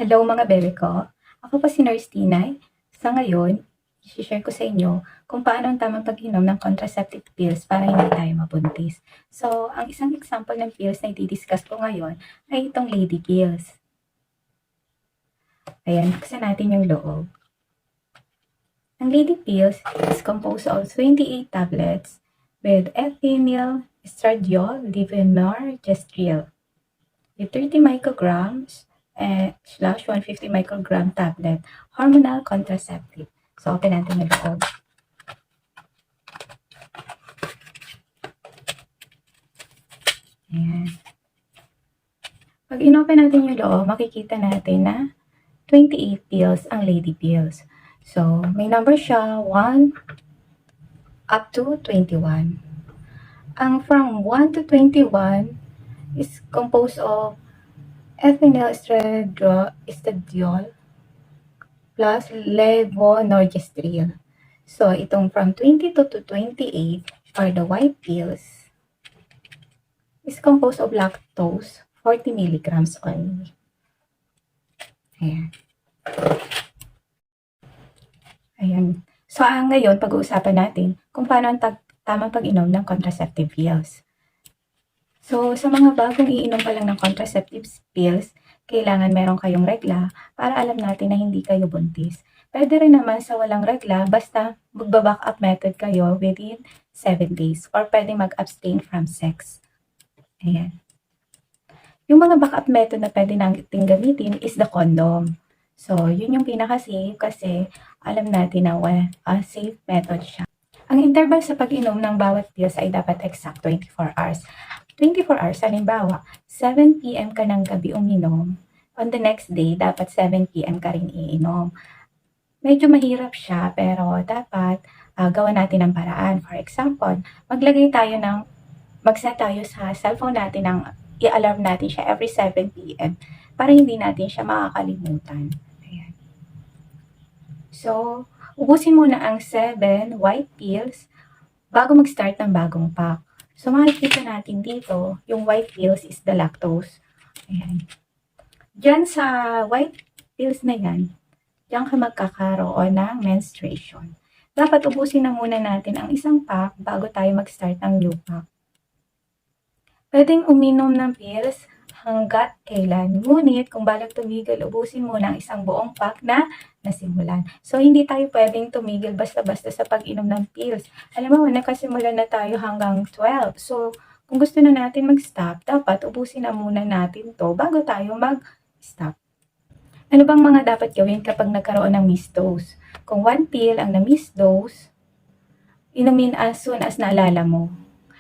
Hello mga bebe ko. Ako po si Nurse Tinay. Sa ngayon, i-share ko sa inyo kung paano ang tamang pag-inom ng contraceptive pills para hindi tayo mabuntis. So, ang isang example ng pills na i-discuss ko ngayon ay itong lady pills. Ayan, buksan natin yung loob. Ang lady pills is composed of 28 tablets with ethinyl, estradiol, levonorgestrel with 30 micrograms slash 150 microgram tablet, hormonal contraceptive. So, open natin yung loob. Ayan. Pag inopen natin yung loob, makikita natin na 28 pills ang lady pills. So, may number siya 1 up to 21. Ang from 1 to 21 is composed of ethinyl estradiol plus levonorgestrel. So, itong from 22 to 28 or the white pills is composed of lactose 40 milligrams only. Ayan. Ayan. So, ngayon, pag-uusapan natin kung paano ang tamang pag-inom ng contraceptive pills. So, sa mga bagong iinom pa lang ng contraceptive pills, kailangan meron kayong regla para alam natin na hindi kayo buntis. Pwede rin naman sa walang regla, basta magbaback up method kayo within 7 days or pwede mag-abstain from sex. Ayan. Yung mga backup method na pwede natin gamitin is the condom. So, yun yung pinaka-safe kasi alam natin na safe method siya. Ang interval sa pag-inom ng bawat pills ay dapat exact 24 hours. 24 hours, halimbawa, 7 p.m. ka ng gabi uminom. On the next day, dapat 7 p.m. ka rin iinom. Medyo mahirap siya, pero dapat gawa natin ng paraan. For example, mag-set tayo sa cellphone natin ng i-alarm natin siya every 7 p.m. para hindi natin siya makakalimutan. Ayan. So, ubusin muna ang 7 white pills bago mag-start ng bagong pack. So, makikita natin dito, yung white pills is the lactose. Ayan. Diyan sa white pills na yan, diyan ka magkakaroon ng menstruation. Dapat ubusin na muna natin ang isang pack bago tayo mag-start ng new pack. Pwedeng uminom ng pills hanggat kailan. Ngunit, kung balak tumigil, ubusin muna ang isang buong pack na nasimulan. So, hindi tayo pwedeng tumigil basta-basta sa pag-inom ng pills. Alam mo, nakasimulan na tayo hanggang 12. So, kung gusto na natin mag-stop, dapat ubusin na muna natin to bago tayo mag-stop. Ano bang mga dapat gawin kapag nagkaroon ng missed dose? Kung 1 pill ang na-missed dose, inumin as soon as naalala mo.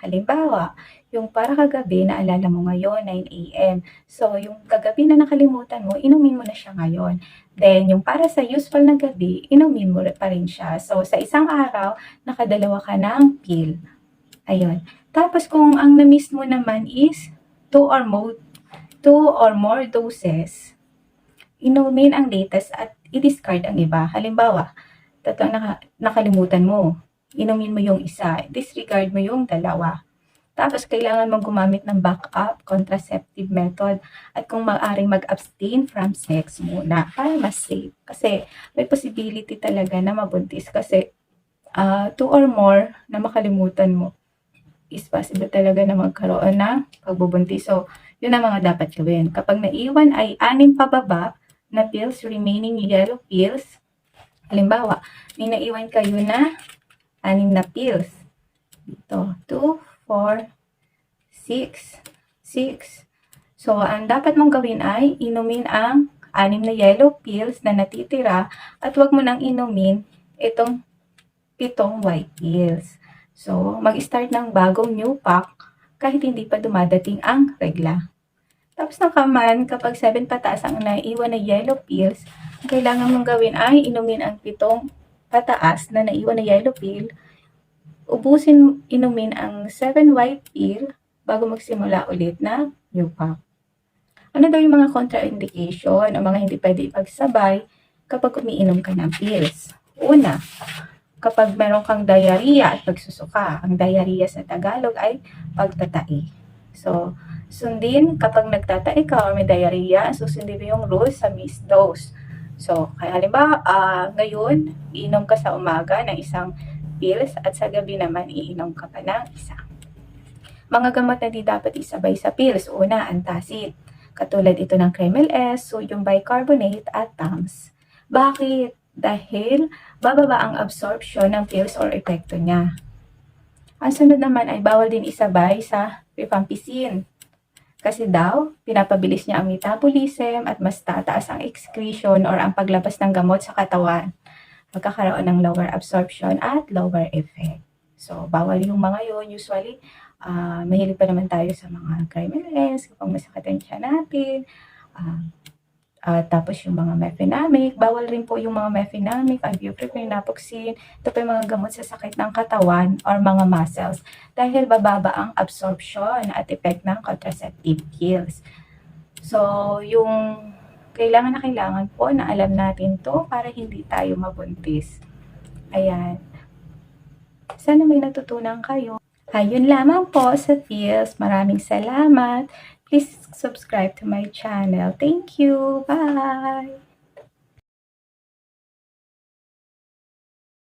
Halimbawa, yung para kagabi, naalala mo ngayon, 9 a.m. So, yung kagabi na nakalimutan mo, inumin mo na siya ngayon. Then, yung para sa usual na gabi, inumin mo pa rin siya. So, sa isang araw, nakadalawa ka ng pill. Ayun. Tapos, kung ang na-miss mo naman is 2 or more doses, inumin ang latest at i-discard ang iba. Halimbawa, nakalimutan mo, inumin mo yung isa, disregard mo yung dalawa. Tapos, kailangan mong gumamit ng backup contraceptive method at kung maaaring mag-abstain from sex muna para mas safe. Kasi may possibility talaga na mabuntis kasi 2 or more na makalimutan mo is possible talaga na magkaroon ng pagbubuntis. So, yun ang mga dapat gawin. Kapag naiwan ay 6 pababa na pills, remaining yellow pills, halimbawa, may naiwan kayo na 6 na pills. Dito, 2, 4, 6. So, ang dapat mong gawin ay inumin ang 6 na yellow pills na natitira at huwag mo nang inumin itong 7 white pills. So, mag-start ng bagong new pack kahit hindi pa dumadating ang regla. Tapos naman, kapag 7 pataas ang naiwan na yellow pills, ang kailangan mong gawin ay inumin ang 7 pataas na naiwan na yellow pill. Inumin ang 7 white pill bago magsimula ulit na new pack. Ano daw yung mga contraindication o mga hindi pwede ipagsabay kapag umiinom ka ng pills? Una, kapag meron kang diarrhea at pagsusuka. Ang diarrhea sa Tagalog ay pagtatai. So, Sundin kapag nagtatae ka or may diarrhea, susundin mo yung rules sa missed dose. So, kaya halimbawa, ngayon, iinom ka sa umaga ng isang pills at sa gabi naman iinom ka pa ng isa. Mga gamot na di dapat isabay sa pills. Una, antacid. Katulad ito ng Kremel S, sodium bicarbonate at Tums. Bakit? Dahil bababa ang absorption ng pills or epekto niya. Ang sunod naman ay bawal din isabay sa rifampicin. Kasi daw, pinapabilis niya ang metabolism at mas tataas ang excretion or ang paglabas ng gamot sa katawan. Magkakaroon ng lower absorption at lower effect. So, bawal yung mga yun. Usually, mahilig pa naman tayo sa mga Crimeles, kapag masakit ang tiyan natin. Tapos yung mga mefenamic, bawal rin po yung mga mefenamic, ibuprofen, naproxen. Ito po yung mga gamot sa sakit ng katawan or mga muscles dahil bababa ang absorption at effect ng contraceptive pills. So, yung kailangan po na alam natin to para hindi tayo mabuntis. Ayan. Sana may natutunan kayo. Ayun lamang po sa pills. Maraming salamat. Please subscribe to my channel. Thank you. Bye!